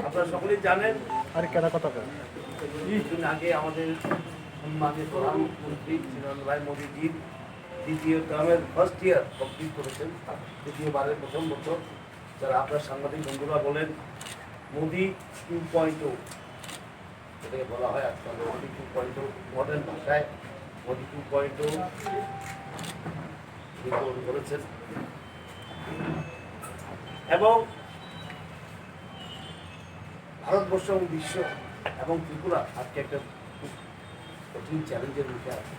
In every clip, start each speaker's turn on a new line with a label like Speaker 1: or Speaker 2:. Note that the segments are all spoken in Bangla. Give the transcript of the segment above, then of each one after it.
Speaker 1: আপনারা সকলেই জানেন
Speaker 2: আর কেনা কথা
Speaker 1: কিছুদিন আগে আমাদের সম্মানীয় প্রধানমন্ত্রী নরেন্দ্র ভাই মোদীজির দ্বিতীয় টার্মের ফার্স্ট ইয়ার কমপ্লিট করেছেন, দ্বিতীয়বারের প্রথম বছর। যারা আপনার সাংবাদিক বন্ধুরা বলেন মোদি 2.0, এটাকে বলা হয় আজকাল মোদি 2.0, মডার্ন ভাষায় মোদি 2.0 করেছেন। এবং ভারতবর্ষ এবং বিশ্ব এবং ত্রিপুরা আজকে একটা খুব কঠিন চ্যালেঞ্জের মুখে আছে।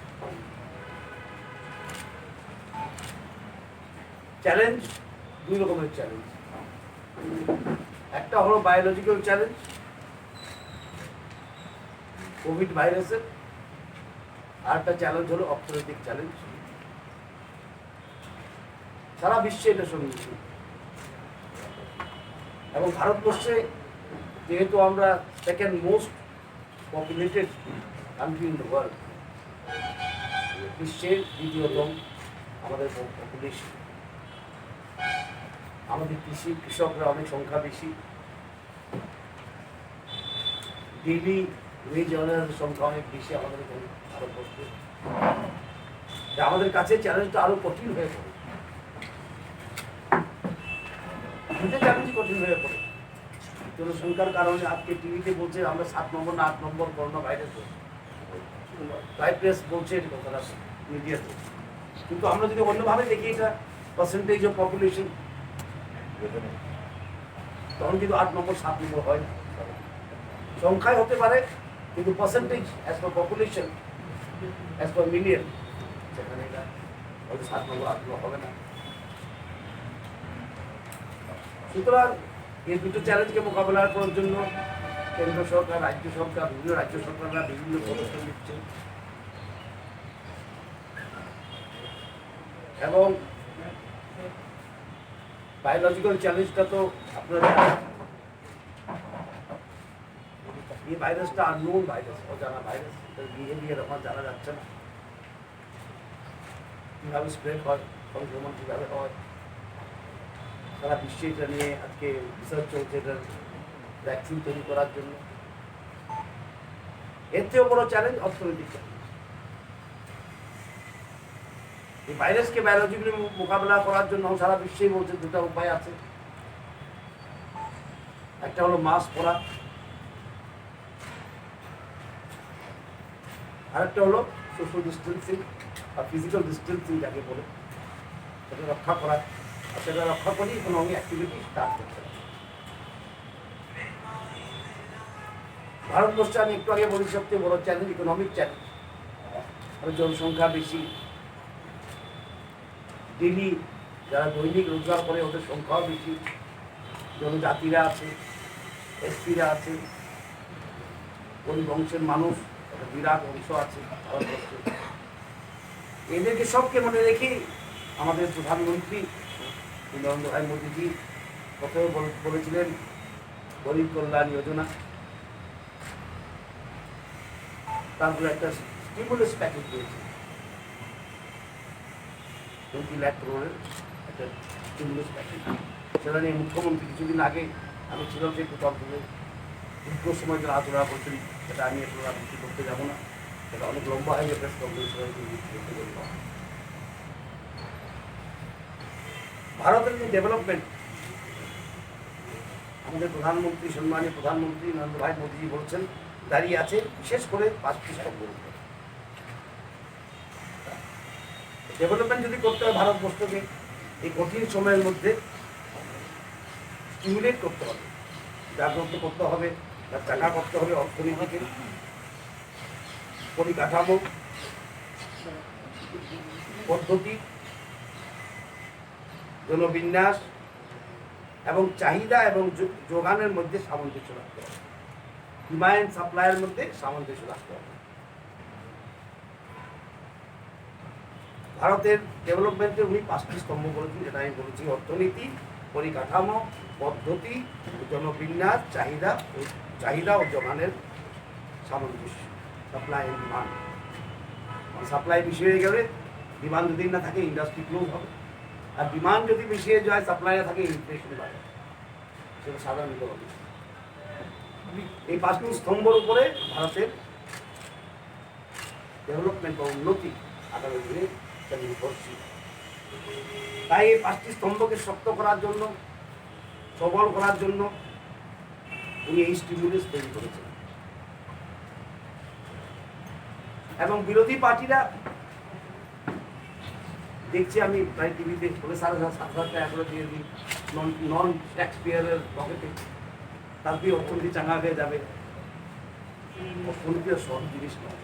Speaker 1: চ্যালেঞ্জ দুই রকমের চ্যালেঞ্জ, একটা হলো বায়োলজিক্যাল চ্যালেঞ্জ কোভিড ভাইরাসের, আর একটা চ্যালেঞ্জ হলো অর্থনৈতিক চ্যালেঞ্জ। সারা বিশ্বে এটা সম্মুখীন, এবং ভারতবর্ষে যেহেতু আমরা second most populated country in the world, বিশ্বের দ্বিতীয়তম আমাদের পপুলেশন, আমাদের কৃষকরা অনেক সংখ্যা বেশি, ডেইলি ওয়েজ আর্নারের সংখ্যা অনেক বেশি আমাদের ভারতবর্ষে। আমাদের কাছে চ্যালেঞ্জটা আরো কঠিন হয়ে পড়ে, চ্যালেঞ্জ কঠিন হয়ে পড়ে। জনসংখ্যার কারণে আজকে টিভিতে বলছে আমরা 7 নম্বর না 8 নম্বর করোনা ভাইরাস, প্রেস বলছে এই কথাটা মিডিয়াতে। কিন্তু আমরা যদি অন্যভাবে দেখি এটা পার্সেন্টেজ অফ পপুলেশন, তখন কিন্তু 8 নম্বর 7 নম্বর হয়, সংখ্যায় হতে পারে, কিন্তু percentage as per population, as per million, সেখানে এটা হয়তো 7 নম্বর 8 নম্বর হবে না। সুতরাং এই দুটো চ্যালেঞ্জকে মোকাবেলা করার জন্য কেন্দ্র সরকার, রাজ্য সরকার, বিভিন্ন রাজ্য সরকাররা বিভিন্ন পদক্ষেপ নিচ্ছে। এবং বায়োলজিক্যাল চ্যালেঞ্জটা তো আপনারা এই ভাইরাসটা আননোন ভাইরাস, অজানা ভাইরাস, এটার বিহেভিয়ার আমার জানা যাচ্ছে না, কীভাবে স্প্রেড হয়, সংক্রমণ কীভাবে হয়। সারা বিশ্বে এটা নিয়ে আজকে রিসার্চ চলছে, এটার ভ্যাকসিন তৈরি করার জন্য। এর থেকেও বড় চ্যালেঞ্জ অর্থনৈতিক চ্যালেঞ্জ। এই ভাইরাসকে বায়োলজিক্যালি মোকাবেলা করার জন্য সারা বিশ্বেই বলছে দুটা উপায় আছে। একটা হলো মাস্ক পরা, আরেকটা হলো সোশ্যাল ডিস্টেন্সিং বা ফিজিক্যাল ডিস্টেন্সিং যাকে বলে, সেটা রক্ষা করা। আর সেটা রক্ষা করেই ইকোনমিক অ্যাক্টিভিটি স্টার্ট করতে হবে। ভারতবর্ষে আমি একটু আগে বলি সবচেয়ে বড় চ্যালেঞ্জ ইকোনমিক চ্যালেঞ্জ। জনসংখ্যা বেশি, ডেলি যারা দৈনিক রোজগার করে ওদের সংখ্যাও বেশি, জনজাতিরা আছে, এসপিরা আছে, গরিব বংশের মানুষ, একটা বিরাট অংশ আছে ভারতবর্ষে। এদেরকে সবকে মনে রেখে আমাদের প্রধানমন্ত্রী নরেন্দ্র ভাই মোদীজি প্রথমে বলেছিলেন গরিব কল্যাণ যোজনা, তারপরে একটা স্টিমুলাস প্যাকেজ দিয়েছে 20 লাখ করোড়ের একটা স্টিমুলাস প্যাকেজ। সেটা নিয়ে মুখ্যমন্ত্রী কিছুদিন আগে, আমি ছিলাম সেই প্রকল্পে, দীর্ঘ সময় ধরে আলোচনা করছেন। সেটা আমি একটু রাজনীতি করতে যাবো না, সেটা অনেক লম্বা হয়ে গেছে। ভারতের যে ডেভেলপমেন্ট, আমাদের প্রধানমন্ত্রী, সম্মানীয় প্রধানমন্ত্রী নরেন্দ্র ভাই মোদীজি বলছেন দাঁড়িয়ে আছে বিশেষ করে 5টি স্তম্ভের উপর। ডেভেলপমেন্ট যদি করতে হয় ভারতবর্ষকে এই কঠিন সময়ের মধ্যে স্টিমুলেট করতে হবে, জাগ্রত করতে হবে, তার চাকা করতে হবে অর্থনীতিকে, পরিকাঠামো, পদ্ধতি, জনবিন্যাস এবং চাহিদা এবং যোগানের মধ্যে সামঞ্জস্য রাখতে হবে, ডিমান্ড সাপ্লাইয়ের মধ্যে সামঞ্জস্য রাখতে হবে। ভারতের ডেভেলপমেন্টের উনি 5টি স্তম্ভ বলেছেন, যেটা আমি বলেছি অর্থনীতি, পরিকাঠামো, পদ্ধতি, জনবিন্যাস, চাহিদা ও যোগানের সামঞ্জস্য। Supply and demand. সাপ্লাই বেশি হয়ে গেলে ডিমান্ড যদি না থাকে ইন্ডাস্ট্রি ক্লোজ হবে, আর ডিমান্ড যদি বেশি হয়ে যায় সাপ্লাই না থাকে ইনফ্লেশন বাড়ে, সেটা সাধারণ ইকোনমি। এই 5টি স্তম্ভের উপরে ভারতের ডেভেলপমেন্ট বা উন্নতি আগামী দিনে নির্ভরশীল। তাই এই 5টি স্তম্ভকে শক্ত করার জন্য, সবল করার জন্য উনি এই স্টিমুলাস তৈরি করেছেন। এবং বিরোধী পার্টিরা দেখছি আমি প্রায় টিভিতে বলে 7,500 টাকা করে দিয়ে দিই নন ট্যাক্স পেয়ারের পকেটে, তার দিয়ে অর্থনীতি চাঙ্গা হয়ে যাবে। অর্থনীতি সব জিনিস নয়।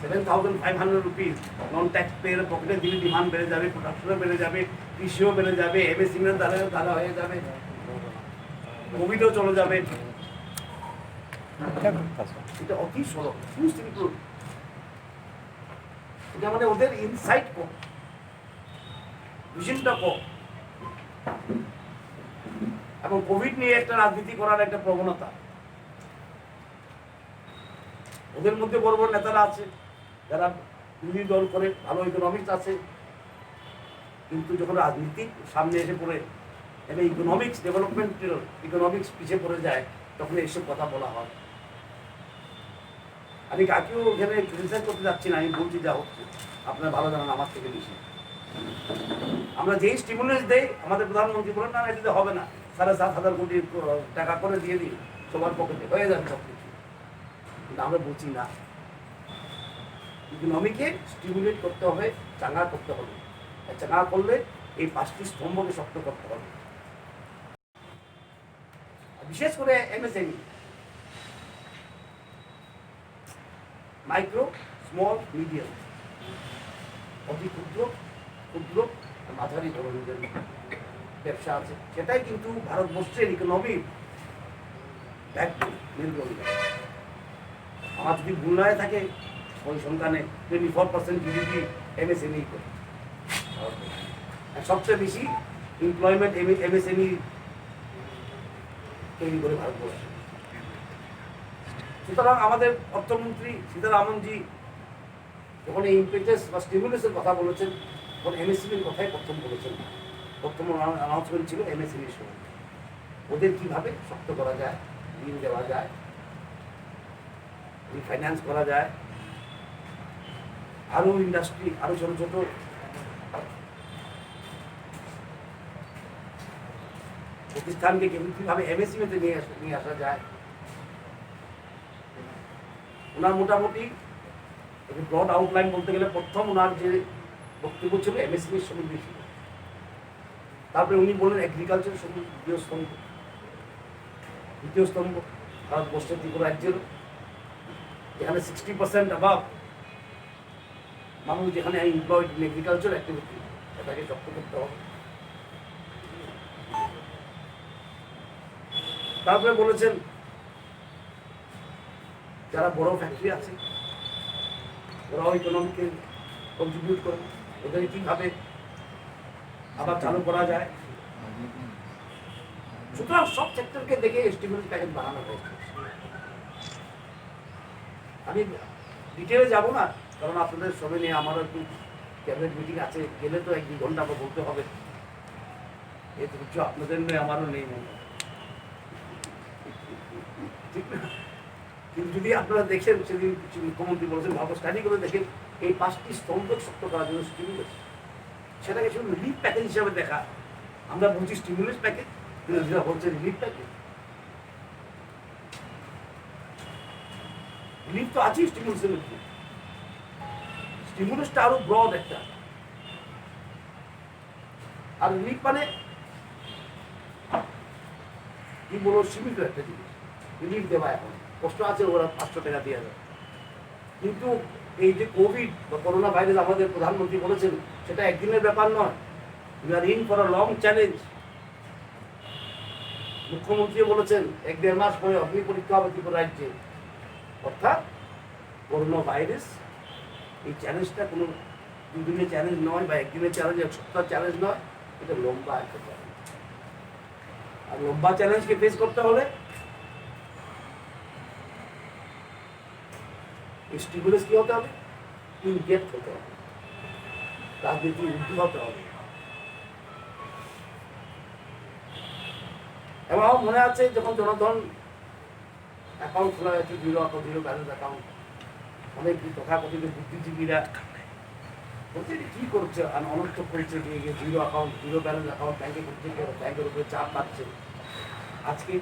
Speaker 1: 7,500 রুপিস নন ট্যাক্স পেয়ারের পকেটে দিলে ডিমান্ড বেড়ে যাবে, প্রোডাকশনও বেড়ে যাবে, কৃষিও বেড়ে যাবে, এমএসএমইর দ্বারা হয়ে যাবে, কোভিডও চলে যাবে। এটা অতি সরল, সিম্পল। এটা মানে ওদের ইনসাইট কম, ভিশনটা কম, এবং কোভিড নিয়ে একটা রাজনীতি করার একটা প্রবণতা ওদের মধ্যে। বড় বড় নেতারা আছে যারা বিরোধী দল করে, ভালো ইকোনমিক্স আছে, কিন্তু যখন রাজনীতি সামনে এসে পড়ে এবং ইকোনমিক্স ডেভেলপমেন্টের ইকোনমিক্স পিছিয়ে পড়ে যায়, তখন এইসব কথা বলা হয়। আমি কাকেও এখানে ক্রিটিসাইজ করতে যাচ্ছি না, আমি বলছি যা হচ্ছে আপনারা ভালো জানেন আমার থেকে বেশি। আমরা যেই স্টিমুলাস দেই, আমাদের প্রধানমন্ত্রী বলেন না এটাতে হবে না, 7,500 কোটি টাকা করে দিয়ে দিই সবার পকেটে হয়ে যাবে সব কিছু, কিন্তু আমরা বলছি না। ইকোনমিকে স্টিমুলেট করতে হবে, চাঙ্গা করতে হবে। চাঙ্গা করলে এই 5টি স্তম্ভকে শক্ত করতে হবে। বিশেষ করে এমএসএমই, মাইক্রো, স্মল, মিডিয়াম, অতি ক্ষুদ্র, ক্ষুদ্র মাঝারি ধরনের ব্যবসা আছে, সেটাই কিন্তু ভারতবর্ষের ইকোনমির ব্যাকবোন, মেরুদণ্ড। আমার যদি ভুল নয় থাকে ওই সংখ্যানে 24% জিডিপি এমএসএমই করে। সবচেয়ে বেশি এমপ্লয়মেন্ট এমএসএমই তৈরি করে ভারতবর্ষ। সুতরাং আমাদের অর্থমন্ত্রী সীতারামনজি যখন এই ইমপেটাস বা স্টিমুলাসের কথা বলেছেন, তখন এমএসএমইর কথাই প্রথম বলেছেন। প্রথম অ্যানাউন্সমেন্ট ছিল এমএসএমইর সময়, ওদের কিভাবে শক্ত করা যায়, ঋণ দেওয়া যায়, রিফাইন্যান্স করা যায়, আরো ইন্ডাস্ট্রি, আরো ছোট ছোট প্রতিষ্ঠানকে কিভাবে এমএসএমইতে নিয়ে আসা যায়। ওনার মোটামুটি ব্রড আউটলাইন বলতে গেলে প্রথম ওনার যে বক্তব্য ছিল এমএসএমইর সমৃদ্ধি ছিল, তারপরে উনি বললেন এগ্রিকালচার দ্বিতীয় স্তম্ভ, দ্বিতীয় স্তম্ভ ভারতবর্ষের ত্রিপুরা রাজ্যের, যেখানে 60% অ্যাবাভ মানুষ যেখানে এমপ্লয়েড ইন এগ্রিকালচার অ্যাক্টিভিটি, সেটাকে শক্ত করতে হবে। তারপরে বলেছেন যারা বড় ফ্যাক্টরি আছে ওরাও ইকোনমিকে কন্ট্রিবিউট করে, ওদের কিভাবে আবার চালু করা যায়। সুতরাং সব সেক্টরকে দেখে স্টিমুলাস প্যাকেজ বানানো হয়েছে। আমি ডিটেলে যাব না, কারণ আপনাদের সবাই নিয়ে আমারও একটু ক্যাবিনেট মিটিং আছে, গেলে তো 1-2 ঘন্টা বলতে হবে। এই তো কিছু আপনাদের নেই, আমারও নেই মনে, ঠিক না? কিন্তু যদি আপনারা দেখেন, সেদিন কিছু মুখ্যমন্ত্রী বলেছেন, ভালো স্টাডি করে দেখেন এই 5টি স্তম্ভ শক্ত করার জন্য স্টিমুলাস, সেটাকে শুধু রিলিফ প্যাকেজ হিসাবে দেখা। আমরা বলছি স্টিমুলাস প্যাকেজ, বিরোধীরা বলছে রিলিফ প্যাকেজ। রিলিফ তো আছেই স্টিমুলাসের মধ্যে, স্টিমুলাসটা আরো ব্রড একটা, আর রিলিফ মানে কি বলো সীমিত একটা জিনিস। রিলিফ দেওয়া এখন কষ্ট আছে, ওরা 500 টাকা দিয়ে দেয়, কিন্তু এই যে কোভিড বা করোনা ভাইরাস আমাদের প্রধানমন্ত্রী বলেছেন, সেটা একদিনের ব্যাপার নয়, we are in for a long challenge. মুখ্যমন্ত্রী বলেছেন 1-1.5 মাস পরে অগ্নি পরীক্ষা হবে ত্রিপুরা রাজ্যে। অর্থাৎ করোনা ভাইরাস এই চ্যালেঞ্জটা কোনো 2 দিনের চ্যালেঞ্জ নয়, বা একদিনের চ্যালেঞ্জ, 1 সপ্তাহ চ্যালেঞ্জ নয়, এটা লম্বা একটা চ্যালেঞ্জ। আর লম্বা চ্যালেঞ্জকে ফেস করতে হলে স্টিমুলাস কি হতে হবে? ইনজেক্ট হতে হবে, রাজনীতি উদ্ধ হতে হবে। এবং আমার মনে আছে যখন জনধন অ্যাকাউন্ট খোলা হয়েছে, জিরো ব্যালেন্স অ্যাকাউন্ট, অনেক তথাকথিত বুদ্ধিজীবীরা বলছে কি করছে, অনর্থ করছে, zero account, zero balance account ব্যাংকে করছে, ব্যাংকের উপরে চাপ পাচ্ছে। আজকে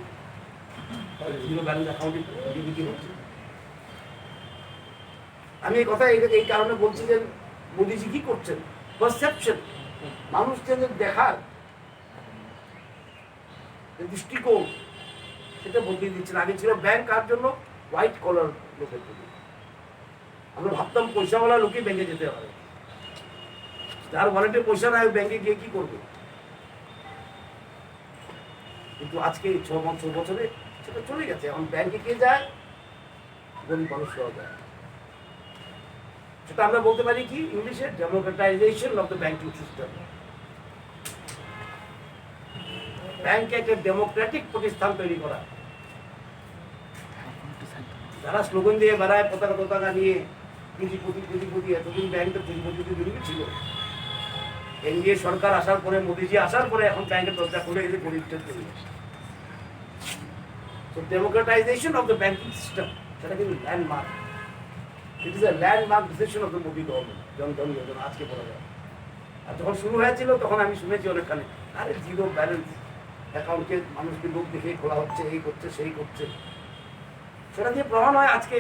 Speaker 1: জিরো ব্যালেন্স অ্যাকাউন্টে বিক্রি হচ্ছে। আমি এই কথা এই কারণে বলছি যে মোদিজি কি করছেন, পারসেপশন, মানুষকে দেখার দৃষ্টিকোণ, সেটা বদলে দিচ্ছেন। আগে ছিল ব্যাংক কার জন্য, হোয়াইট কলার লোকের জন্য। আমরা ভাবতাম পয়সাওয়ালা লোকই ব্যাংকে যেতে হবে, যার ওয়ালেটে পয়সা নাই ব্যাংকে গিয়ে কি করবে। কিন্তু আজকে 6 বছরে সেটা চলে গেছে। এখন ব্যাংকে কে যায়? গরিব মানুষরাও যায়। সেটা আমরা বলতে পারি কি ইংলিশে, democratisation of the banking system. ব্যাংকে একটা ডেমোক্রেটিক প্রতিষ্ঠান তৈরি করা। যারা স্লোগান দিয়ে বেড়ায় পতাকা নিয়ে পুঁজিপতি, এতদিন ব্যাংক তো পুঁজিপতিদের জন্য ছিল। এনডিএ সরকার আসার পরে, মোদিজি আসার পরে এখন ব্যাংকের দরজা খুলে গেছে গরিবদের জন্য। So democratization of the banking system, সেটা কিন্তু landmark. It is a landmark decision of the Modi government, Jan Dhan Yojana আজকে বলা যায়। আর যখন শুরু হয়েছিল তখন আমি শুনেছি অনেকখানে, আরে জিরো ব্যালেন্স অ্যাকাউন্টকে মানুষকে লোক দেখে খোলা হচ্ছে, এই করছে সেই করছে। সেটা দিয়ে প্রমাণ হয় আজকে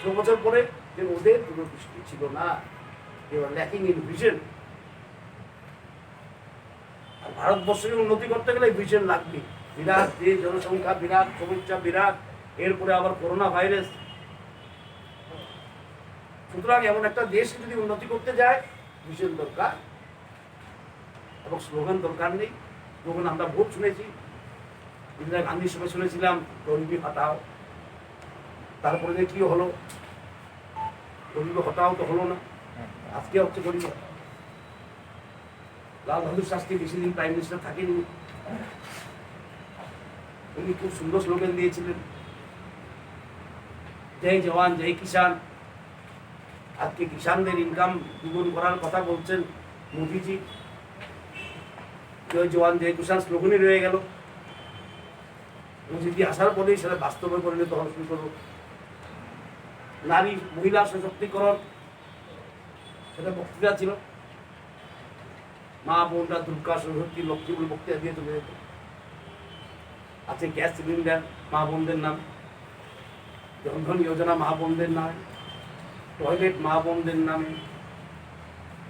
Speaker 1: 6 বছর পরে যে ওদের দূরদৃষ্টি ছিল না, they were lacking in vision. আর ভারতবর্ষের উন্নতি করতে গেলে ভিশন লাগবে। বিরাট দেশ, জনসংখ্যা বিরাট, সমস্যা বিরাট, এরপরে আবার করোনা ভাইরাস। সুতরাং এমন একটা দেশকে যদি উন্নতি করতে যায়, ভিশন দরকার এবং স্লোগান দরকার নেই। স্লোগান আমরা বহুত শুনেছি, ইন্দিরা গান্ধীর সময় শুনেছিলাম গরিবি হটাও। তারপরে যে কি হলো, গরিবি হটাও তো হলো না, আজকে হচ্ছে গরিবি হটাও। লাল বাহাদুর শাস্ত্রী বেশি দিন প্রাইম মিনিস্টার থাকেনি, উনি খুব সুন্দর স্লোগান দিয়েছিলেন, জয় জওয়ান জয় কিষান। আজকে কিষানদের ইনকাম দ্বিগুণ করার কথা বলছেন মোদিজি। জয় জওয়ান জয় কিষান স্লোগানই রয়ে গেল। মোদিজি আসার পরেই সেটা বাস্তবে পরিণত হওয়া শুরু করল। নারী মহিলা সশক্তিকরণ, সেটা বক্তৃতা ছিল। মা বোনরা দুর্গা সরস্বতী লক্ষ্মী বলে বক্তৃতা দিয়ে চলে যেত। আছে গ্যাস সিলিন্ডার মা বোনদের নাম, জনধন যোজনা মা বোনদের নামে, টয়লেট মা বোনদের নামে,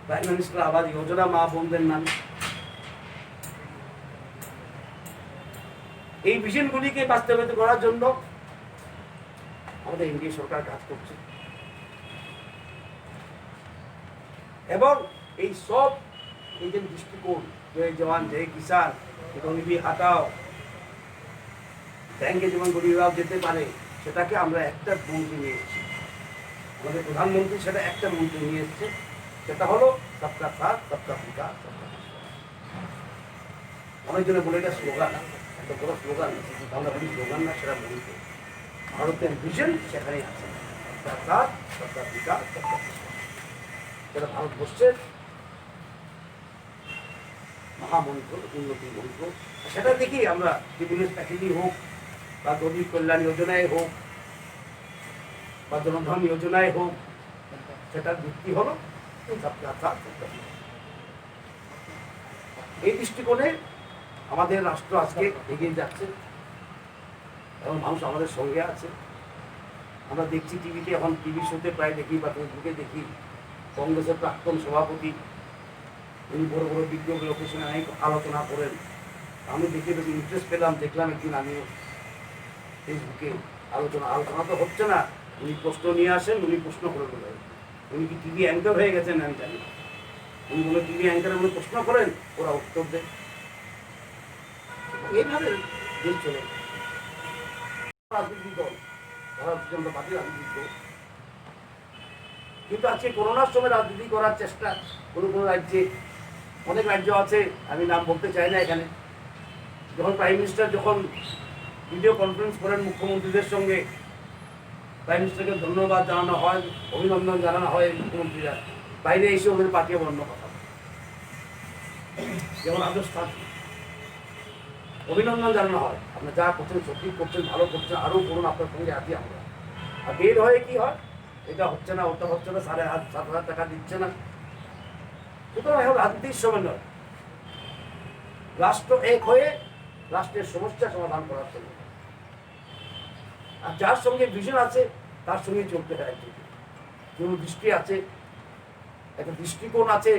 Speaker 1: প্রাইম মিনিস্টার আবাস যোজনা মা বোনদের নামে। এই ভিশনগুলিকে বাস্তবায়িত করার জন্য আমাদের এনডিএ সরকার কাজ করছে। এবং এই সব এই যে দৃষ্টিকোণ, জয় জওয়ান জয় কিষান, গরিবি হাটাও, ব্যাংকে যেমন গরিবরাও যেতে পারে, সেটাকে আমরা একটা মন্ত্রী নিয়ে এসেছি। আমাদের প্রধানমন্ত্রী সেটা একটা মন্ত্রী নিয়ে এসছে, সেটা হলো সবকা সাথ সবকা বিকাশ সবকা বিশ্বাস। অনেকজনে বলে এটা স্লোগান, একটা বড় স্লোগান। আমরা বলি স্লোগান না, সেটা মন্ত্র। ভারতের ভিশন সেখানেই আছে, সবকা সাথ সবকা বিকাশ সবকা বিশ্বাস। সেটা ভারতবর্ষের মহামন্ত্র, উন্নতির মন্ত্র। সেটা দেখি আমরা স্টিমুলাস প্যাকেজই হোক, বা গরিব কল্যাণ যোজনায় হোক, বা জনধন যোজনায় হোক, সেটার ভিত্তি হলো সবকা সাথ সবকা বিকাশ। এই দৃষ্টিকোণে আমাদের রাষ্ট্র আজকে এগিয়ে যাচ্ছে এবং মানুষ আমাদের সঙ্গে আছে। আমরা দেখছি টিভিতে, এখন টিভি শোতে প্রায় দেখি বা ফেসবুকে দেখি, কংগ্রেসের প্রাক্তন সভাপতি উনি বড় বড় বিজ্ঞ লোকেশনে অনেক আলোচনা করেন। আমি দেখে বেশি ইন্টারেস্ট পেলাম, দেখলাম একদিন আমিও ফেসবুকে আলোচনা তো হচ্ছে না, উনি প্রশ্ন নিয়ে আসেন, উনি প্রশ্ন করে বলেন। উনি কি টিভি অ্যাঙ্কার হয়ে গেছেন আমি জানি না। উনি বলে টিভি অ্যাঙ্কারে উনি প্রশ্ন করেন, ওরা উত্তর দেয়। এইভাবে দেশ চলে। রাজনৈতিক দল, ভারতীয় জনতা পার্টি রাজনৈতিক দল, কিন্তু আজকে করোনার সময় রাজনীতি করার চেষ্টা কোনো কোনো রাজ্যে, অনেক রাজ্য আছে, আমি নাম বলতে চাই না এখানে, যখন প্রাইম মিনিস্টার যখন ভিডিও কনফারেন্স করেন মুখ্যমন্ত্রীদের সঙ্গে, প্রাইম মিনিস্টারকে ধন্যবাদ জানানো হয়, অভিনন্দন জানানো হয় মুখ্যমন্ত্রীরা, বাইরে এসে ওদের পাঠিয়ে অন্য কথা, যেমন রাজস্থান অভিনন্দন জানানো হয়, আপনার যা করছেন সত্যি করছেন, ভালো করছেন, আরও করুন, আপনার সঙ্গে আছি আমরা। আর বের হয়ে কি হয়, এটা হচ্ছে না, ওটা হচ্ছে না, 7,500 টাকা দিচ্ছে না। সুতরাং এখন রাজনীতির সময় নয়, রাষ্ট্র এক হয়ে রাষ্ট্রের সমস্যা সমাধান করার জন্য, আর যার সঙ্গে ভিশন আছে তার সঙ্গে চলতে হয়। দৃষ্টি আছে, একটা দৃষ্টিকোণ আছে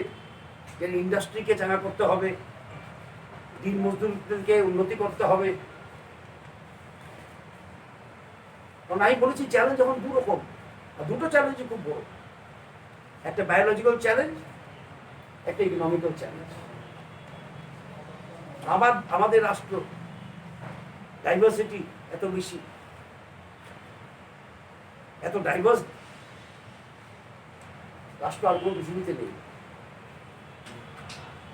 Speaker 1: যে ইন্ডাস্ট্রিকে চাঙা করতে হবে, দিন মজদুরদেরকে উন্নতি করতে হবে। কারণ আমি বলেছি চ্যালেঞ্জ যখন দু রকম, আর দুটো চ্যালেঞ্জই খুব বড়, একটা বায়োলজিক্যাল চ্যালেঞ্জ, একটা ইকোনমিক্যাল চ্যালেঞ্জ। আমাদের রাষ্ট্র ডাইভার্সিটি এত বেশি, এত ডাইভার্স রাষ্ট্র আর কোনো পৃথিবীতে নেই।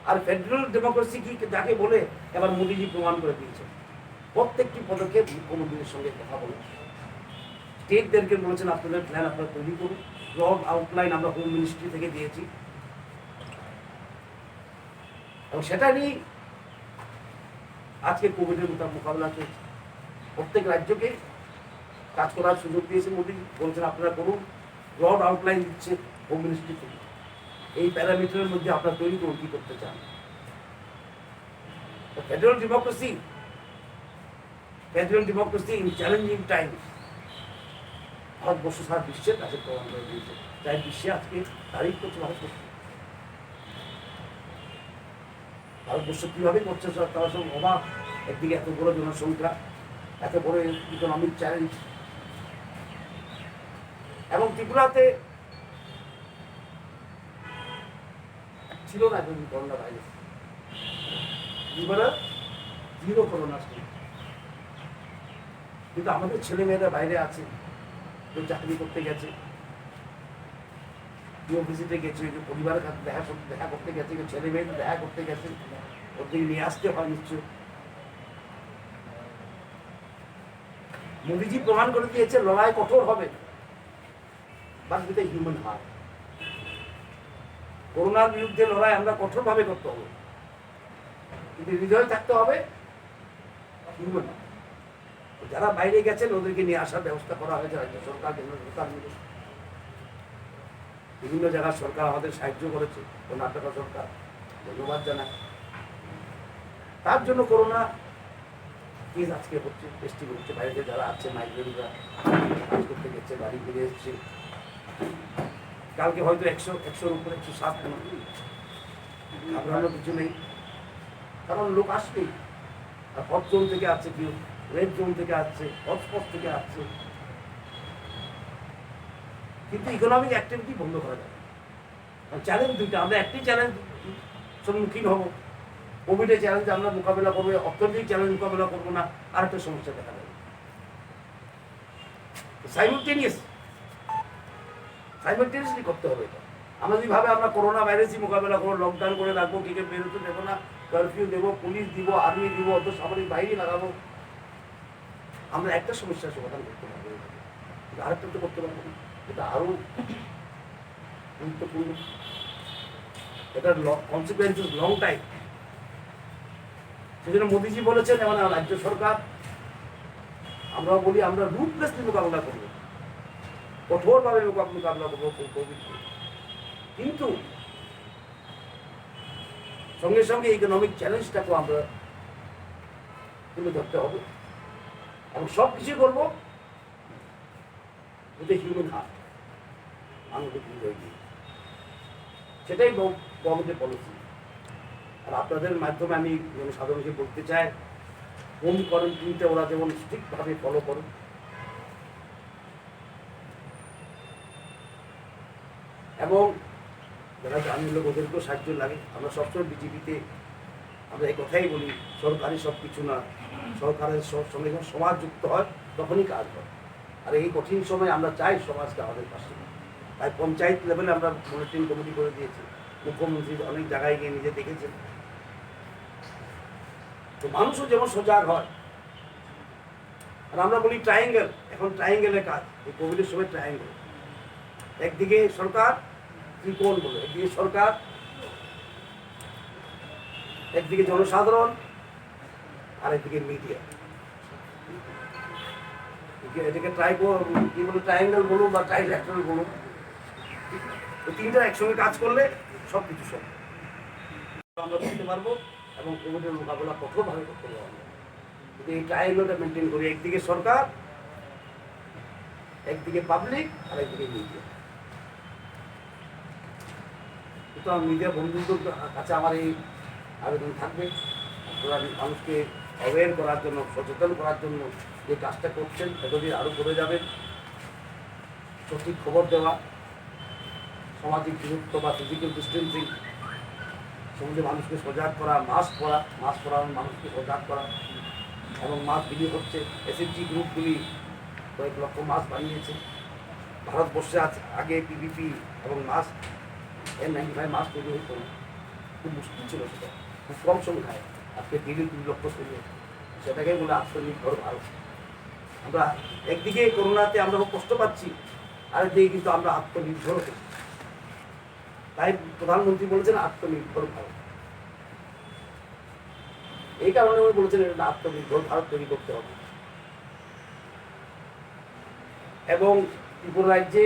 Speaker 1: আর ফেডারেল ডেমোক্রেসি কি যাকে বলে এবার মোদীজি প্রমাণ করে দিয়েছেন। প্রত্যেকটি পদক্ষেপ মুখ্যমন্ত্রীর সঙ্গে কথা বলে স্টেটদেরকে বলেছেন আপনাদের প্ল্যান আপনারা তৈরি করুন, ব্রড আউটলাইন আমরা হোম মিনিস্ট্রি থেকে দিয়েছি, এবং সেটা নিয়ে আজকে কোভিডের মোকাবিলা চলছে। প্রত্যেক রাজ্যকে কাজ করার সুযোগ দিয়েছে মোদী, বলছেন আপনারা করুন, ব্রড আউটলাইন দিচ্ছে হোম মিনিস্ট্রি থেকে, এই প্যারামিটারের মধ্যে আপনারা তৈরি করুন কি করতে চান। Federal democracy in challenging times Bharatvarsha সারা বিশ্বের কাছে প্রমাণ করে দিয়েছে। তাই বিশ্বে আজকে তারিখ করছে ভারতবর্ষ কীভাবে করছে তারা সব অবাক। একদিকে এত বড় জনসংখ্যা, এত বড় ইকোনমিক চ্যালেঞ্জ, এবং ত্রিপুরাতে ছিল না এখন corona virus, Tripura zero corona ছিল, কিন্তু আমাদের ছেলে মেয়েরা বাইরে আছে, কেউ চাকরি করতে গেছে, কেউ ভিজিটে গেছে, কেউ পরিবারের কাছে দেখা করতে গেছে, কেউ ছেলে মেয়েদের দেখা করতে গেছে, ওদেরকে নিয়ে আসতে হয় নিশ্চয়। মোদীজি প্রমাণ করে দিয়েছে লড়াই কঠোর হবে, but with a human heart. করোনার বিরুদ্ধে লড়াই আমরা কঠোরভাবে করতে হবে, কিন্তু হৃদয় থাকতে হবে হিউম্যান। যারা বাইরে গেছেন ওদেরকে নিয়ে আসার ব্যবস্থা করা হয়েছে রাজ্য সরকার, কেন্দ্র সরকার মিলে। বিভিন্ন জায়গার সরকার আমাদের সাহায্য করেছে, কর্ণাটক সরকার ধন্যবাদ জানায়। তার জন্য করোনা কেস আজকে হচ্ছে, টেস্টিং হচ্ছে, বাইরে যারা আছে মাইগ্রেন্টরা কাজ করতে গেছে, বাড়ি ফিরে এসছে। কালকে হয়তো 100-100-র উপরে 107 ঘাবড়ানোর কিছু নেই, কারণ লোক আসবেই। আর হট জোন থেকে আসছে, কেউ রেড জোন থেকে আসছে, হটস্পট থেকে আসছে, কিন্তু ইকোনমিক অ্যাক্টিভিটি বন্ধ করা যাবে। চ্যালেঞ্জ দুইটা, আমরা একটি চ্যালেঞ্জ সম্মুখীন হব, কোভিডের চ্যালেঞ্জ আমরা মোকাবিলা করবো, অর্থনৈতিক চ্যালেঞ্জ মোকাবিলা করবো না, আর একটা সমস্যা দেখা যাবে। সাইমultaneously করতে হবে এটা। আমরা যেভাবে আমরা করোনা ভাইরাসই মোকাবিলা করবো, লকডাউন করে রাখবো, টিকে বেরোতে দেবো না, কারফিউ দেবো, পুলিশ দিব, আর্মি দিব, অত সামরিক বাহিনী লাগাবো, আমরা একটা সমস্যার সমাধান করতে পারবো, কিন্তু আরেকটা তো করতে পারবো না। এটা আরো গুরুত্বপূর্ণ, এটার কনসিকুয়েন্সেস লং টাইম। সেজন্য মোদীজি বলেছেন, এবং রাজ্য সরকার আমরা বলি আমরা রুটলেসলি মোকাবিলা করবো, কঠোরভাবে মোকাবিলা করবো কোভিডকে, কিন্তু সঙ্গে সঙ্গে ইকোনমিক চ্যালেঞ্জটাকেও আমরা তুলে ধরতে হবে, এবং সব কিছু করবো ওদের হিউম্যান হার্ট, মানবিক হৃদয় দিয়ে। সেটাই গভর্নমেন্টের পলিসি। আর আপনাদের মাধ্যমে আমি সাধারণকে বলতে চাই, হোম কোয়ারেন্টাইনটা ওরা যেমন স্ট্রিক্টভাবে ফলো করুন, এবং যারা গ্রামীণ লোক ওদেরকেও সাহায্য লাগে। আমরা সবসময় বিজেপিতে আমরা এই কথাই বলি, সরকারি সব কিছু না, সরকারের সঙ্গে যখন সমাজ যুক্ত হয় তখনই কাজ হয়। আর এই কঠিন সময় আমরা চাই সমাজকে আমাদের পাশে। তাই পঞ্চায়েত লেভেলে আমরা মনিটরিং কমিটি করে দিয়েছি, মুখ্যমন্ত্রী অনেক জায়গায় গিয়ে নিজে দেখেছেন। তো মানুষও যেমন সজাগ হয়। আর আমরা বলি ট্রায়াঙ্গেল, এখন ট্রায়াঙ্গেলের কাজ। এই কোভিডের সময় ট্রায়াঙ্গেল, একদিকে সরকার ত্রিকোণ বলে, একদিকে সরকার, একদিকে জনসাধারণ, আর একদিকে মিডিয়া। এটাকে কি বলে, ট্রায়াঙ্গেল বলুন বা ট্রাইল্যাটারাল বলুন, এই তিনটা একসঙ্গে কাজ করলে সব কিছু সব আমরা করতে পারবো এবং কোভিডের মোকাবেলা কঠোরভাবে করতে পারবো। যদি এই ট্রায়াঙ্গেলটা মেনটেন করি, একদিকে সরকার, একদিকে পাবলিক, আর একদিকে মিডিয়া। সুতরাং মিডিয়া বন্ধুদের কাছে আমার এই আবেদন থাকবে, আপনারা মানুষকে অ্যাওয়্যার করার জন্য, সচেতন করার জন্য যে কাজটা করছেন এতদিন আরও করে যাবেন। সঠিক খবর দেওয়া, সামাজিক দূরত্ব বা ফিজিক্যাল ডিস্টেন্সিং সম্বন্ধে মানুষকে সজাগ করা, মাস্ক পরানো মানুষকে সজাগ করা, এবং মাস্ক বিলি হচ্ছে। এসএসজি গ্রুপগুলি কয়েক লক্ষ মাস্ক বানিয়েছে। ভারতবর্ষে আগে পিপিপি এবং মাস্ক N95 মাস্ক তৈরি হতো না, খুব মুশকিল ছিল সেটা, খুব কম সংখ্যায়। আজকে 2 লক্ষ তৈরি হতো। সেটাকে বলে আত্মনির্ভর ভারত। আমরা একদিকে করোনাতে আমরা খুব কষ্ট পাচ্ছি, আরেকদিকে কিন্তু আমরা আত্মনির্ভর হচ্ছি। তাই প্রধানমন্ত্রী বলেছেন আত্মনির্ভর ভারত। এই কারণে উনি বলেছেন এটা আত্মনির্ভর ভারত তৈরি করতে হবে। এবং ত্রিপুরা রাজ্যে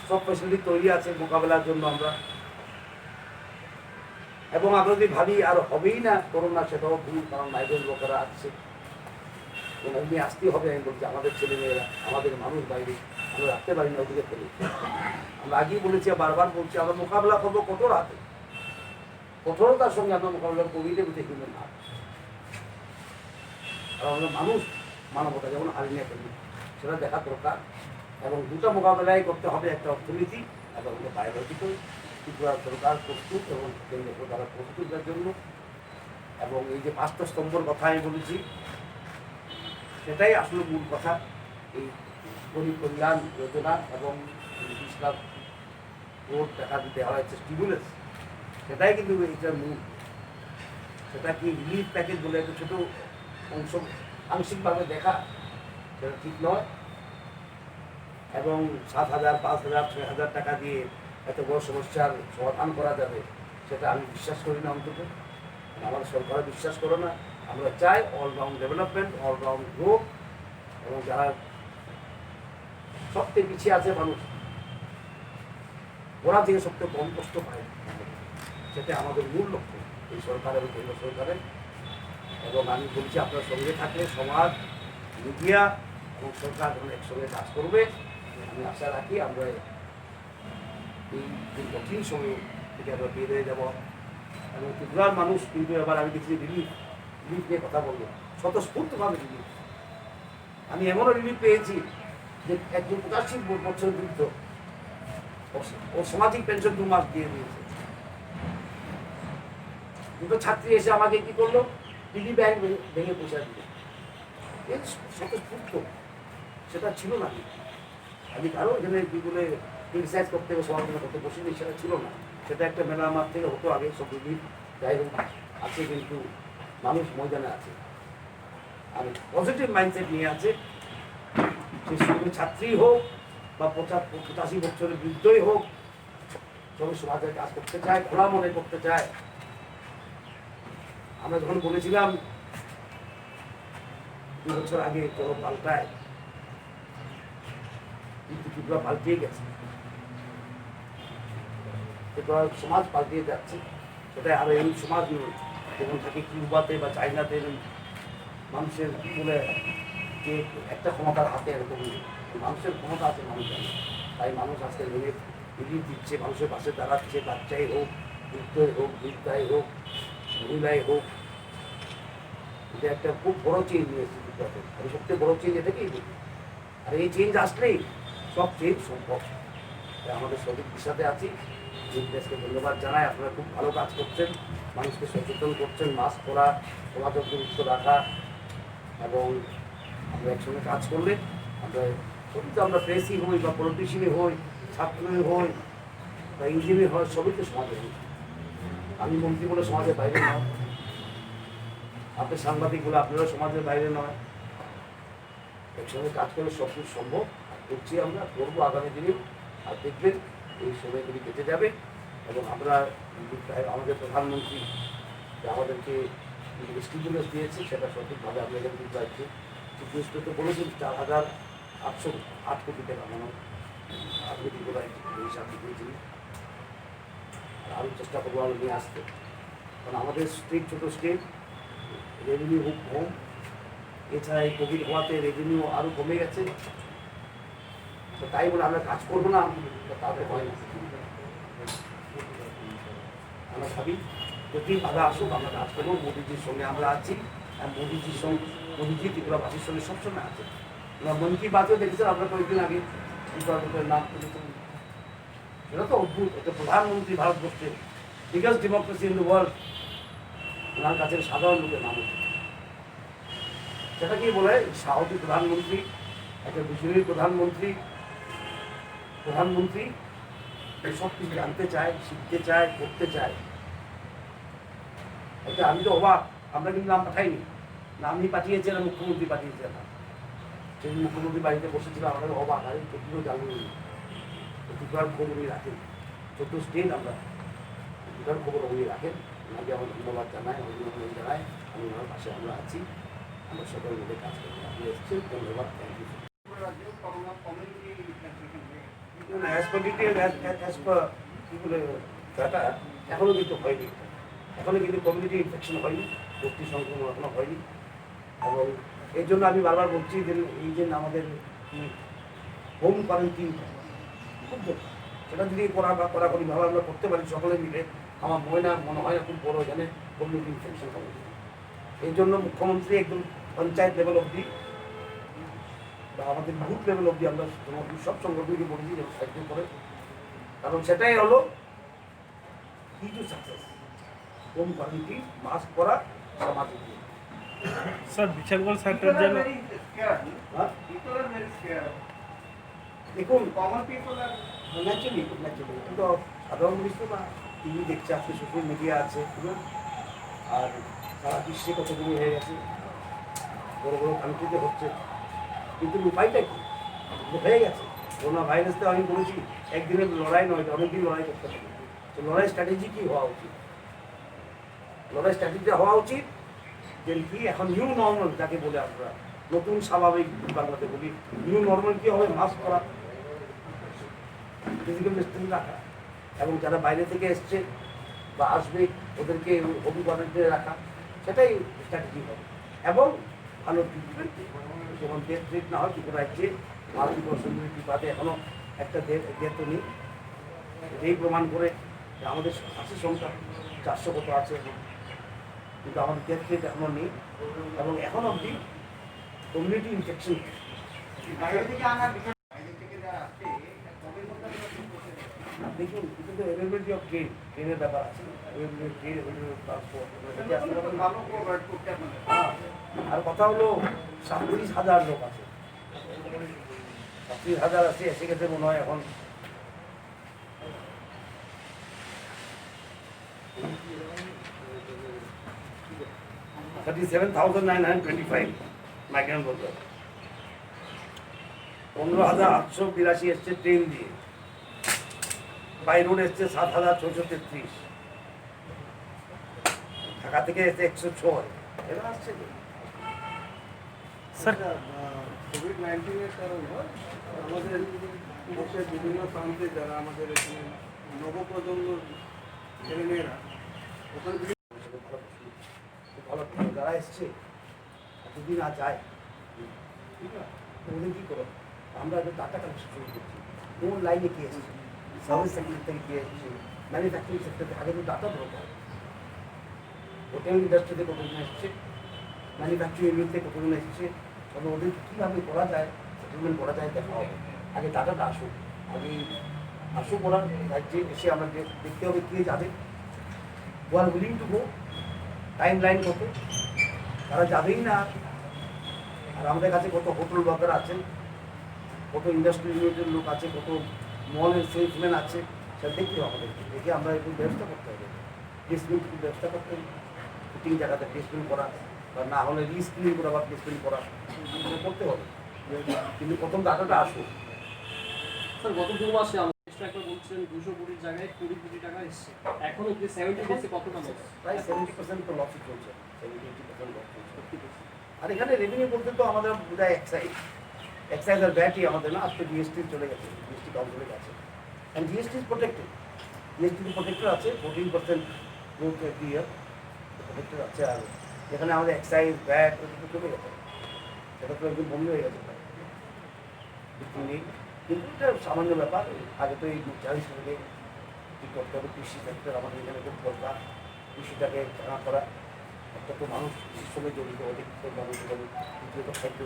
Speaker 1: সব ফ্যাসিলিটি তৈরি আছে মোকাবেলার জন্য আমরা। এবং আমরা যদি ভাবি আর হবেই না করোনা, সেটাও ভুল, কারণ বাইরের লোকেরা আসছে, এমনি আসতেই হবে। আমি বলছি আমাদের ছেলেমেয়েরা, আমাদের মানুষ বাইরে, আমরা রাখতে পারি না, ওদিকে ফেলে। আমরা আগেই বলেছি, বারবার বলছি, আমরা মোকাবেলা করবো কঠোর হাতে, কঠোরতার সঙ্গে আমরা মোকাবেলা কোভিডের মধ্যে হিউম্যান হাত। আর আমরা মানুষ, মানবতা যেমন হারিয়ে ফেলি, সেটা দেখা দরকার। এবং দুটো মোকাবেলাই করতে হবে, একটা অর্থনীতি এবং একটা বায়োলজিক্যাল। ত্রিপুরা সরকার প্রস্তুত এবং কেন্দ্র সরকার প্রস্তুতের জন্য। এবং এই যে 5টা স্তম্ভর কথা আমি বলেছি, সেটাই আসলে মূল কথা। এই গরিব কল্যাণ যোজনা এবং 20 লাখ কোটি টাকা দেওয়া হয়েছে স্টিমুলাস, সেটাই কিন্তু এইটার মূল। সেটা কি রিলিফ প্যাকেজ বলে একটা ছোটো অংশ আংশিকভাবে দেখা, সেটা ঠিক নয়। এবং 7,000, 5,000, 6,000 টাকা দিয়ে এত বড় সমস্যার সমাধান করা যাবে, সেটা আমি বিশ্বাস করি না। অন্তত আমাদের সরকারও বিশ্বাস করে না। আমরা চাই অলরাউন্ড ডেভেলপমেন্ট, অলরাউন্ড গ্রোথ। এবং যারা সবচেয়ে পিছিয়ে আছে মানুষ, ওরা থেকে সবচেয়ে কম কষ্ট পায়, সেটা আমাদের মূল লক্ষ্য এই সরকার এবং কেন্দ্র সরকারের। এবং আমি বলছি, আপনার সঙ্গে থাকলে সমাজ, মিডিয়া এবং সরকার যখন একসঙ্গে কাজ করবে, আমি আশা রাখি আমরা এই কঠিন সময় থেকে আমরা বেরিয়ে যাব। এবং ত্রিপুরার মানুষ কিন্তু এবার আমি দেখছি রিলিফ নিয়ে কথা বলবো, স্বতঃস্ফূর্তভাবে রিলিফ। আমি এমনও রিলিফ পেয়েছি যে একজন 85 বছর বৃদ্ধ, ও সামাজিক পেনশন 2 মাস দিয়ে দিয়েছে। দুটো ছাত্রী এসে আমাকে কি করলো, পিগি ব্যাংক ভেঙে পয়সা দিল। এর স্বতঃস্ফূর্ত, সেটা ছিল না। আমি কারো এখানে বিগুলে ক্রিটিসাইজ করতে হবে, সমালোচনা করতে বসিনি, সেটা ছিল না। সেটা একটা মেলামার থেকে হতো আগে, সব রিলিফ যাই হোক আছে, কিন্তু মানুষ ময়দানে আছে। আর পজিটিভ মাইন্ডসেট নিয়ে আছে, সে সঙ্গে ছাত্রী হোক বা 85 বছরের বৃদ্ধই হোক, সবাই সমাজের কাজ করতে চায়, খোলা মনে করতে চায়। আমরা যখন বলেছিলাম 2 বছর আগে চলো পাল্টায়, কিন্তু ত্রিপুরা পাল্টিয়ে গেছে, ত্রিপুরা সমাজ পাল্টিয়ে যাচ্ছে। সেটাই আরো এই সমাজ যেমন থাকে কিউবাতে বা চাইনাতে, মানুষের বলে যে একটা ক্ষমতার হাতে এরকম মানুষের ক্ষমতা আছে, মানুষ জানে। তাই মানুষ আজকে রিলিফ দিচ্ছে, মানুষের পাশে দাঁড়াচ্ছে, বাচ্চাই হোক, বৃদ্ধই হোক, বৃদ্ধাই হোক, মহিলাই হোক। এটা একটা খুব বড় চেঞ্জ হয়েছে ত্রিপুরাতে। আমি সবচেয়ে বড় চেঞ্জ এটাকেই দেখি। আর এই চেঞ্জ আসলেই সব চেঞ্জ সম্ভব। আমাদের সঠিক দিশাতে আছি। দেশকে ধন্যবাদ জানাই, আপনারা খুব ভালো কাজ করছেন, মানুষকে সচেতন করছেন, মাস্ক পরা, সমাজের গুরুত্ব রাখা। এবং আমরা একসঙ্গে কাজ করলে আমরা সবই তো, আমরা প্রেসই হই বা পলিটিশিয়ানই হই, ছাত্রই হই বা ইঞ্জিনিয়ার হয়, সবই তো সমাজে হই। আমি মন্ত্রী বলে সমাজের বাইরে নয়, আপনি সাংবাদিক বলে আপনারা সমাজের বাইরে নয়। একসঙ্গে কাজ করে সব কিছু সম্ভব আর করছি, আমরা করবো আগামী দিনে। আর দেখবেন এই সময়গুলি কেটে যাবে এবং আমরা আমাদের প্রধানমন্ত্রী যে আমাদেরকে স্টিমুলাস দিয়েছে সেটা সঠিকভাবে আমরা এখানে দিতে পারছি। চিফ মিনিস্টার তো বলেছেন 4,808 কোটি টাকা মানে 8 কোটি টাকা হিসাব দিয়েছি। আর আরও চেষ্টা করবো আমরা নিয়ে আসতে, কারণ আমাদের স্টেট ছোটো স্টেট, রেভিনিউ খুব কম। এছাড়া এই কোভিড হওয়াতে রেভিনিউ আরও কমে গেছে। তো তাই বলে আমরা কাজ করবো না, তাতে হয় না। আমরা ভাবি যদি বাধা আসুক আমরা কাজ করবো। মোদিজির সঙ্গে আমরা আছি, আর মোদিজির সঙ্গে মোদিজি ত্রিপুরাবাসীর সঙ্গে সবসময় আছে। মন কি বাতেও দেখেছেন আপনার কয়েকদিন আগে ত্রিপুরার নাম করেছেন, এটা তো অদ্ভুত। এটা প্রধানমন্ত্রী ভারতবর্ষের biggest democracy in the world, ওনার কাছে সাধারণ লোকের নাম হচ্ছে। সেটা কি বলে সাহসী প্রধানমন্ত্রী, একটা বিজয়ী প্রধানমন্ত্রী সব কিছু জানতে চায়, শিখতে চায়, করতে চায়। এটা আমি তো অবাক, আমরা কিন্তু নাম পাঠাইনি, নামই পাঠিয়েছে না মুখ্যমন্ত্রী পাঠিয়েছে না। সেই মুখ্যমন্ত্রী বাড়িতে বসেছিল, আমাদের অবাক, আরে চতুর্থ জানুন ত্রিপুরার খবর উনি রাখেন, 14 স্টেট আমরা ত্রিপুরার খবর উনি রাখেন। ওনাকে আমার ধন্যবাদ জানাই, অভিনন্দন জানাই। আমি ওনার পাশে আমরা আছি, আমরা সকল মিলে কাজ করবো। আপনি এসছেন, ধন্যবাদ, থ্যাংক ইউ। এখনো কিন্তু হয়নি, এখনো কিন্তু কমিউনিটি ইনফেকশন হয়নি, ভর্তি সংক্রমণ এখনো হয়নি। এবং এই জন্য আমি বারবার বলছি যে এই যে আমাদের হোম কোয়ারেন্টিন খুব দরকার, সেটা যদি কড়াকড়িভাবে আমরা করতে পারি সকলে মিলে, আমার মনে হয় না খুব বড় এখানে কমিউনিটি ইনফেকশন হবে। এই জন্য মুখ্যমন্ত্রী একদম পঞ্চায়েত লেভেল অবধি বা আমাদের বুথ লেভেল অবধি আমরা সব সংগঠনকে বলেছি যে সাহায্য করে, কারণ সেটাই হলো কি to success. Home quarantine, mask পরা, সমাজ।
Speaker 2: স্যার বিশালগড় সেক্টর জেলা
Speaker 1: দেখুন ন্যাচুরালি কিন্তু সাধারণ বিষয় না, টিভি দেখছে, আজকে সোশ্যাল মিডিয়া আছে, আর সারা বিশ্বে কতগুলো হয়ে গেছে, বড় বড় কান্ট্রিতে হচ্ছে, কিন্তু উপায়টা কি হয়ে গেছে। করোনা ভাইরাসতে আমি বলেছি একদিনের লড়াই নয়, অনেকদিন লড়াই করতে হবে। তো লড়াই স্ট্র্যাটেজি কি হওয়া উচিত? লড়াই স্ট্র্যাটেজিটা হওয়া উচিত যে কি এখন নিউ নর্মাল যাকে বলে আমরা, নতুন স্বাভাবিক বাংলাতে বলি, নিউ নর্মাল কি হবে? মাস্ক করা, ফিজিক্যাল ডিস্টেন্স রাখা, এবং যারা বাইরে থেকে এসছে বা আসবে ওদেরকে অভিভাবককে রাখা, সেটাই স্ট্র্যাটেজি হবে। এবং ভালো ট্রিটমেন্ট, যেমন ডেথ না হয় কিছু রাজ্যে মাল্টিপার্সেন্টের টিপাতে এখনও একটা ডেথ নেই, এটাই প্রমাণ করে যে আমাদের হাসির সংখ্যা 400 কত আছে এখন, কিন্তু আমাদের ডেথ রেট এখনও নেই। এবং এখন অবধি কমিউনিটি ইনফেকশন দেখুন, কিন্তু অ্যাভেলেবিলিটি অফ ট্রেনের ব্যাপার আছে, আর কথা হলো 37,000 লোক আছে, 37,000 আছে, এসে গেছে মনে হয় এখন 37,925 মাইগ্রেন্ট বলতে, 15,882 এসছে ট্রেন দিয়ে, বাই রোড এসছে 7,633, ঢাকা থেকে এসছে 106, এরা আসছে।
Speaker 2: স্যার
Speaker 3: কোভিড-19 কারণে আমাদের দেশের বিভিন্ন প্রান্তে যারা আমাদের এখানে নবপ্রজন্মের ছেলেমেয়েরা ওখানে
Speaker 1: ভালো যারা এসছে এতদিন আর যায়, ঠিক আছে, ওদের কী করো, আমরা একটু ডাটা কালেকশন শুরু করছি, কোন লাইনে কে এসছে, সার্ভিস সেক্টর থেকে কে এসছে, ম্যানুফ্যাকচারিং সেক্টর থেকে, আগে তো ডাটা দরকার। হোটেল ইন্ডাস্ট্রিতে কতজন এসছে, ম্যানুফ্যাকচারিং ইউনিট থেকে কতজন এসছে, তবে ওদের কীভাবে করা যায়, সেটেলমেন্ট করা যায় দেখা হবে। আগে ডাটাটা আসুক, আগে আসুক ওরা রাজ্যে এসে আমরা দেখতে হবে কে যাবে, were willing to go, timeline কত, তারা যাবেই না। আর আমাদের কাছে কত হোটেল ওয়ার্কার আছেন, কত ইন্ডাস্ট্রি ইউনিটের লোক আছে, কত মলের সেলসম্যান আছে, সেটা দেখতে হবে আমাদেরকে, দেখে আমরা একটু ব্যবস্থা করতে হবে, ডিসপ্লিন ব্যবস্থা করতে হবে, ফিটিং জায়গাতে ডিসপ্লিন করা, বা না হলে রিস্ক্রিন করা বা ডিসপ্লিন করা করতে হবে। কিন্তু প্রথম ডাটাটা আসুক।
Speaker 4: স্যার গত 2 মাসে আমাদের এক্সট্রা একবার বলছেন 200 কোটির জায়গায় 20 কোটি টাকা এসেছে। এখন অব্দি 70 ডেজে কতটা লস?
Speaker 1: প্রায় 70% তো লসই চলছে, 70-80% লস চলছে। আর এখানে রেভিনিউ বলতে তো আমাদের বোধহয় এক্সাইজ আর ব্যাটই আমাদের না, আজকে জিএসটি চলে গেছে, জিএসটি কাউন্সিলে গেছে। And GST is protected, GST protected আছে, 14% গ্রোথ এভরি ইয়ার প্রোটেক্টেড আছে। আর যেখানে আমাদের এক্সাইজ ব্যাট ওটা চলে গেছে, সেটা তো একদম বন্ধ হয়ে গেছে প্রায়, কিছু নেই। কিন্তু এটা সামান্য ব্যাপার। আগে তো এই চালিশ থেকে কী করতে হবে, কৃষি সেক্টর আমাদের এখানে খুব দরকার, কৃষিটাকে জানা করা। একটা তো মানুষ কৃষির সঙ্গে জড়িত, অধিক মানুষ এখানে দ্বিতীয়ত খাদ্য,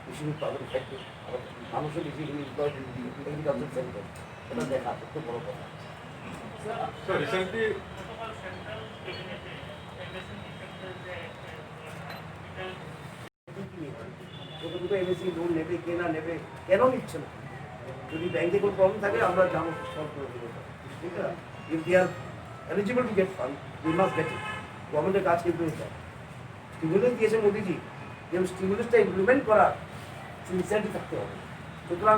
Speaker 1: কৃষি উৎপাদন খাদ্য, আবার মানুষের বেশি এমপ্লয়েড এগ্রিকালচার সেক্টর, এটা দেখা খুব বড় কথা।
Speaker 5: So recently,
Speaker 1: প্রথমত এমএসি লোন নেবে কে না নেবে, কেন নিচ্ছে না? যদি ব্যাংকে কোনো প্রবলেম থাকে আমরা জানো সলভ করে দেবো, ঠিক আছে? If they are eligible to get fund we must get it. গভর্নমেন্টের কাজ কিন্তু এটা স্টিমুলাস দিয়েছে মোদিজি, যেমন স্টিমুলাসটা ইমপ্লিমেন্ট করার সিনসিয়ারিটি থাকতে হবে। সুতরাং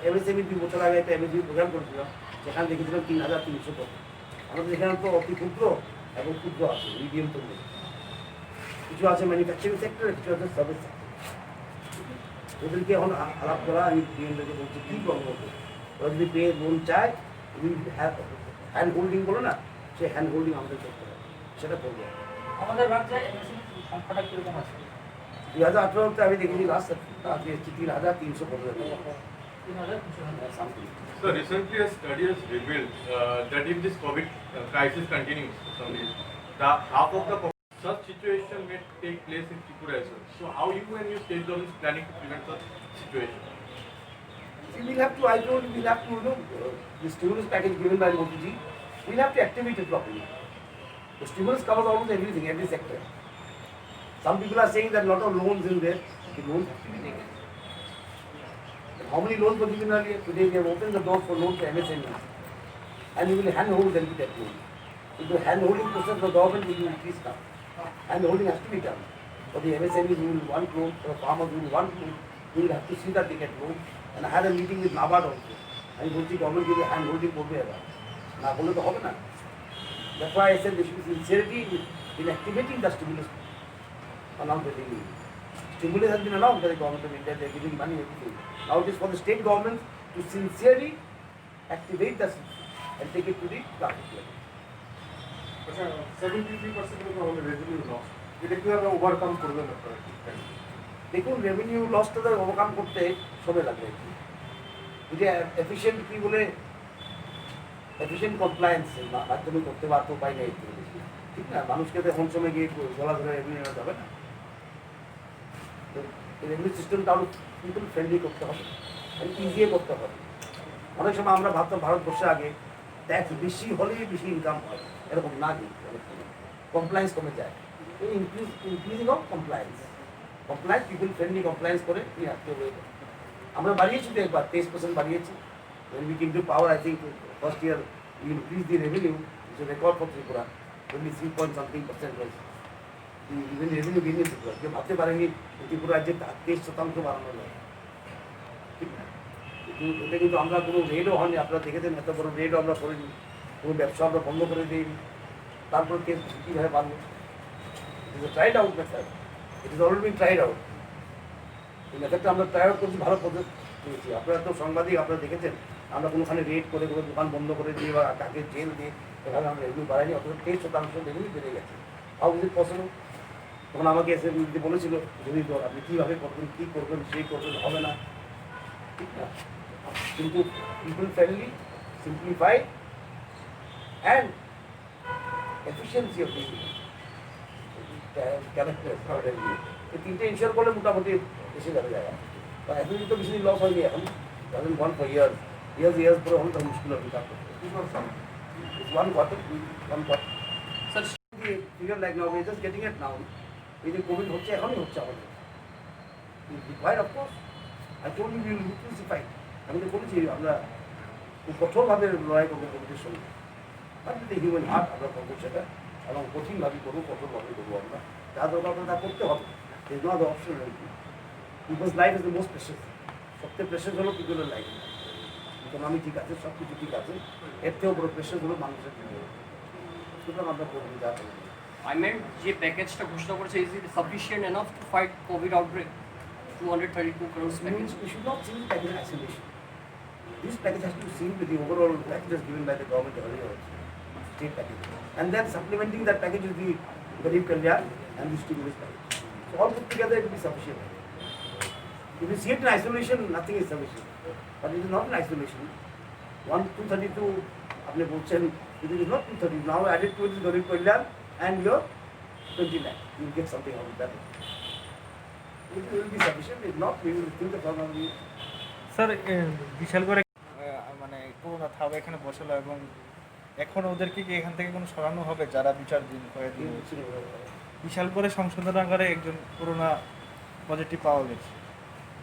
Speaker 1: এমএসএমই 2 বছর আগে একটা এমএসএমই প্রোগ্রাম করেছিলাম, সেখানে দেখেছিলাম 3,300 কোটি। আমাদের এখানে তো অতি ক্ষুদ্র এবং ক্ষুদ্র আছে, মিডিয়াম তো নেই, কিছু আছে ম্যানুফ্যাকচারিং সেক্টর, কিছু আছে সার্ভিস সেক্টর। ওদেরকে এখন আলাপ করা, আমি পিএমদেরকে বলছি কী করবো, ওরা যদি পে লোন চায়, হ্যান্ড হোল্ডিং বলো না, সেই হ্যান্ড হোল্ডিং আমাদের করতে হবে, সেটা করবো।
Speaker 6: আমাদের রাজ্যে সংখ্যাটা কিরকম আছে?
Speaker 1: 2018-তে আমি দেখেছি লাস্ট আজকে 3,315 something.
Speaker 5: so recently a study has revealed that if this COVID crisis continues for some reason, the half of the such situation may take place in Tripura as well. So how you and your state government is planning to prevent such situation?
Speaker 1: We'll have to, I told you, we'll have to, the stimulus package given by Modi ji, we'll have to activate it properly. The stimulus covers almost everything, every sector. Some people are saying that a lot of loans in there, the loans have to be taken. But how many loans were given earlier? Today we have opened the door for loans to MSMEs. And we will handhold them to get loans. So the handholding process the government will increase now. Handholding has to be done. For the MSMEs who will want loan, for farmers who will want loan, we will have to see that they get loan. And I had a meeting with NABARD also. আমি বলছি গভর্নমেন্ট যদি হ্যান্ড হোল্ডিং করবে এবার, না বললে তো হবে না। That's why I said there should be sincerity in activating the stimulus announced by the EU. Stimulus has been announced by the government of India, they are giving money, everything. Now it is for the state government to sincerely activate the system and take it to the practice level.
Speaker 3: আচ্ছা 73% মতো আমাদের রেভিনিউ লস, এটা কীভাবে ওভারকাম করবেন আপনারা?
Speaker 1: দেখুন রেভিনিউ লসটা তো ওভারকাম করতে সময় লাগবে। এটা এফিসিয়েন্ট কী বলে, এফিসিয়েন্ট কমপ্লায়েন্স মাধ্যমে করতে পারতো, উপায় নেই, ঠিক না? মানুষকে তো এখন সময় গিয়ে গলা ধরে রেভিনিউ নেওয়া যাবে না। রেভিনিউ সিস্টেমটা আরও পিপল ফ্রেন্ডলি করতে হবে, ইজিয়ে করতে হবে। অনেক সময় আমরা ভাবতাম ভারতবর্ষে আগে ট্যাক্স বেশি হলেই বেশি ইনকাম হয়, এরকম না, কিন্তু কমপ্লায়েন্স কমে যায়। Increasing of compliance, people friendly compliance করে কি রাখতে হবে। আমরা বাড়িয়েছি তো একবার 23% বাড়িয়েছি। When we came to power, I think first year we increased the revenue, which is a record for Tripura. Only 3.something% was even revenue gain in Tripura. যে ভাবতে পারেনি ত্রিপুরা রাজ্যে 23% বাড়ানো যায়, ঠিক না? এটা কিন্তু আমরা কোনো রেডও হয়নি, আপনারা দেখেছেন এত বড় রেডও আমরা করিনি, কোনো ব্যবসা আমরা বন্ধ করে দিইনি। তারপরে কীভাবে বাড়লো? It is tried out method, it is already been tried out. এই মেথডটা আমরা ট্রাই আউট করছি, ভালো পদ্ধতি পেয়েছি। আপনারা তো সাংবাদিক, আপনারা দেখেছেন আমরা কোনোখানে রেড করে কোনো দোকান বন্ধ করে দিয়ে বা তাকে জেল দিয়ে এভাবে আমরা রেভিনিউ বাড়াইনি, অথচ 23% রেভিনিউ বেড়ে গেছে। How is it possible? তখন আমাকে এসে বলেছিল যদি আপনি কীভাবে করবেন, কী করবেন, সেই করবেন, হবে না, ঠিক না? কিন্তু people friendly, simplified and efficiency of the character, এই তিনটে ইনশিওর করলে মোটামুটি এসে যাবে জায়গা। বা এতদিন তো বেশি লস হয়নি, এখন doesn't want for years পরে হলে তখন মুশকিল হবে কাজ করতে। one quarter,
Speaker 4: sir
Speaker 1: figure like now, we're just getting it now. এই যে কোভিড হচ্ছে, এখনই হচ্ছে আমাদের, required of course. I told you we will be crucified. আমি তো বলেছি আমরা খুব কঠোরভাবে লড়াই করবো কোভিডের সঙ্গে, বাট যদি হিউম্যান হার্ট আমরা করবো সেটা, এবং কঠিনভাবে করবো, কঠোরভাবে করবো আমরা, যা দরকার তা করতে হবে। There is no other option. People's life is the most precious. সবচেয়ে প্রেশাস হলো পিপলের লাইফ। ইকোনমি ঠিক আছে, সব কিছু ঠিক আছে, এর থেকেও বড় প্রেশাস হলো মানুষের জীবন। সুতরাং আমরা করবো যা করবো।
Speaker 4: I meant যে প্যাকেজটা ঘোষণা করেছে, is it sufficient enough to fight COVID outbreak? 232 crores package.
Speaker 1: We should not see the package in isolation. This package has to be seen with the overall packages given by the government earlier also, state package. And then supplementing that package with the Garib Kalyan and the stimulus package. So all put together it will be sufficient. If you see it in isolation, nothing is sufficient. But it is not in isolation. 232, आपने बोलছেন, it is not 230. Now added to it is Garib Kalyan and your 20 lakh. You will get something out of that. It will be sufficient. If not, we will think of another.
Speaker 2: Sir বিশাল করে মানে করোনা থাও এখানে বসালো, এবং এখন ওদেরকে কি এখান থেকে কোনো সরানো হবে যারা বিচার দিন কয়েকদিন? বিশাল করে সংশোধনাগারে একজন করোনা পজিটিভ পাওয়া গেছে,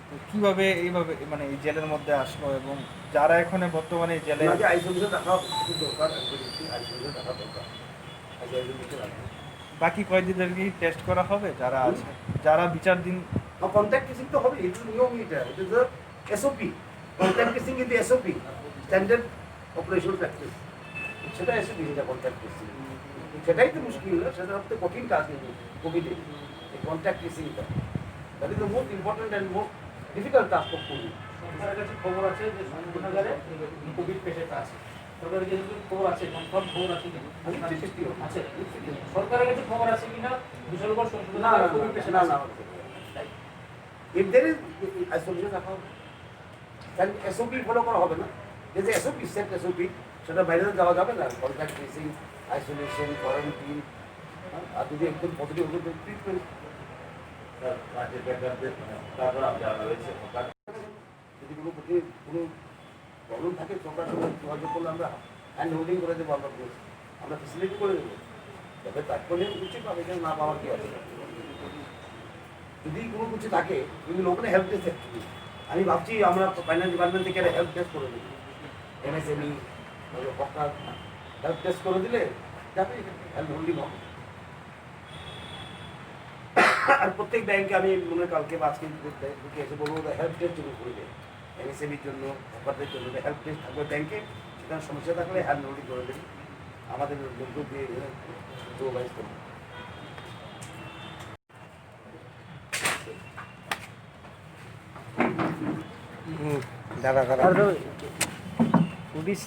Speaker 2: তো কীভাবে এইভাবে মানে এই জেলের মধ্যে আসলো, এবং যারা এখানে বর্তমানে এই জেলে
Speaker 1: আইসোলেশন রাখা খুব দরকার, আইসোলেশন রাখা দরকার। আইসোলেশন রাখা
Speaker 2: বাকি কয়েকদিনের কি টেস্ট করা হবে যারা আছে, যারা বিচার দিন?
Speaker 1: কন্ট্যাক্ট ট্রেসিং তো হবে, এটা নিয়ম, এটা it is SOP. Contact tracing is SOP, standard operational practice. সেটা এসওপি, যেটা কন্ট্যাক্ট ট্রেসিং, সেটাই তো মুশকিল, সেটা সবচেয়ে কঠিন কাজ কিন্তু কোভিডে, এই কন্ট্যাক্ট ট্রেসিংটা। That is the most important and most difficult task of Covid.
Speaker 6: সরকারের কাছে খবর আছে যে সংশোধনাগারে কোভিড পেশেন্ট আছে। সরকারের কাছে খবর আছে, কনফার্ম খবর আছে কিনা? আছে। সরকারের কাছে খবর আছে কিনা বিশালগড়
Speaker 1: না
Speaker 6: সংশোধনাগারে কোভিড পেশেন্ট
Speaker 1: না
Speaker 6: আছে?
Speaker 1: না, if there is isolation রাখা হবে, তাহলে এসওপি ফলো করা হবে না। যে যে এসওপি, সেট এসওপি, সেটা বাইরে যাওয়া যাবে না। কন্ট্যাক্ট ট্রেসিং, আইসোলেশন, কোয়ারেন্টিন, আর যদি একদম পজিটিভ হলে ট্রিটমেন্ট। যদি কোনো প্রবলেম থাকে, সরকারের সঙ্গে যোগাযোগ করলে আমরা হ্যান্ড হোল্ডিং করে দেবো, আমরা ফেসিলিটি করে দেবো। তবে তারপরে উচিত পাবে, এখানে না পাওয়ার কি আছে। যদি কোনো কিছু থাকে, কিন্তু ওখানে হেল্প ডেস্ক অ্যাকচুয়ালি আমি ভাবছি আমরা ফাইন্যান্স ডিপার্টমেন্ট থেকে একটা হেল্প ডেস্ক করে দেবো। এমএসএমই পক্কা হেল্প ডেস্ক করে দিলে যাবে, হেল্প হোল্ডিং হবে। আর প্রত্যেক ব্যাংকে আমি মনে হয় কালকে বা আজকে ঢুকে এসে বলবো হেল্প ডেস্ক যদি করে দেয়, এমএসএমইর জন্য, হকারদের জন্য হেল্প ডেস্ক থাকবে ব্যাংকে। সেখানে সমস্যা থাকলে হেল্প হোল্ডিং করে দেবে, আমাদের লোক দিয়ে সুপারভাইজ করবে।
Speaker 7: দাঁড়া পুলিশ